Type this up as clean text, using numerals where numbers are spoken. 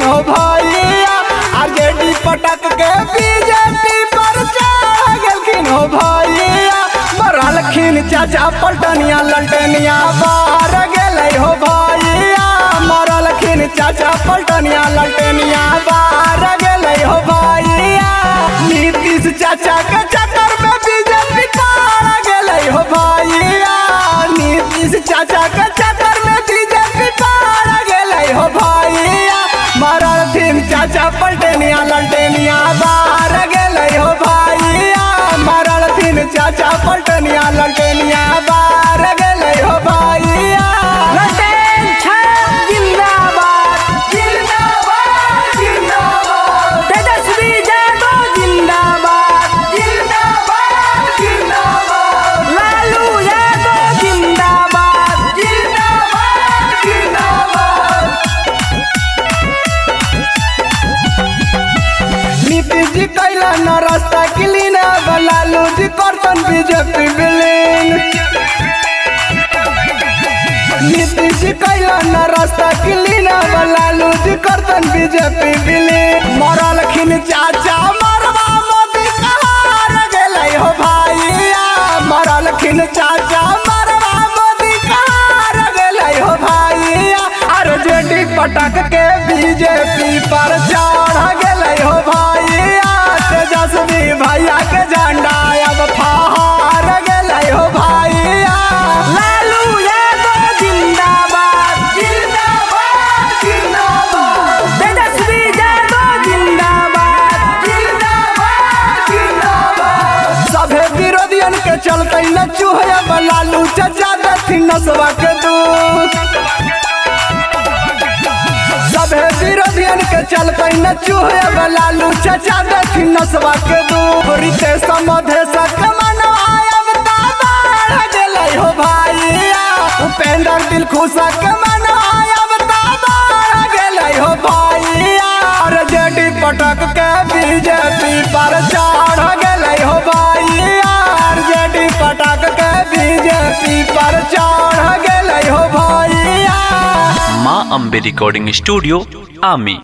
हो भैया। आरजेडी पटक के बीजेपी पर चढ़ गेलखिन हो भैया। मरलखिन चाचा पलटनिया ललटनिया बाहर गेलै हो भैया। मरलखिन चाचा पलटनिया ललटनिया बाहर गेलै हो भैया। नीतीश चाचा के चक्कर में बीजेपी पार गेलै हो भैया। नीतीश चाचा के चक्कर में बीजेपी पार गेलै हो भैया। मरलखिन चाचा पलटनिया ललटनिया बाहर गेलै हो भैया। मरलखिन चाचा पलटनिया ललटनिया बाहर गेलै हो भैया। ललटेन छाप जिंदाबाद जिंदाबाद जिंदाबाद तेजस्वी यादव जिंदाबाद जिंदाबाद जिंदाबाद लालू यादव जिंदाबाद जिंदाबाद जिंदाबाद। नीतीश जी कैला न रास्ता क्लीन, लालू जी करतन बीजेपी विलीन। नीतीश जी कैला न रास्ता क्लीन, लालू जी करतन बीजेपी विलीन। मरलखिन चाचा मरवा मोदी कहार गेलै हो भैया। मरलखिन चाचा मरवा मोदी कहार गेलै हो भैया। आरजेडी पटक के बीजेपी पर चढ़ गेलै हो भैया। तेजस्वी भैया के झंडा अब फहर गेलै हो भैया। लालू यादव जिंदाबाद जिंदाबाद जिंदाबाद तेजस्वी यादव जिंदाबाद जिंदाबाद जिंदाबाद। सभे विरोधियन के चलते न चूहे लालू चाचा देथिन नसवा के दूध। सभे विरोधियन के चलते न चूहे लालू चाचा देथिन नसवा के दूध। रितेश मधेश मनवा अब बढ़ गेलै हो भैया। उपेंद्र दिलखुश के मनवा अब बढ़ गेलै हो भैया। आरजेडी पटक के बीजेपी पर चढ़ गेलै हो भैया। आरजेडी पटक के बीजेपी पर चढ़ गेलै हो भैया। माँ अम्बे रिकॉर्डिंग स्टूडियो आमी।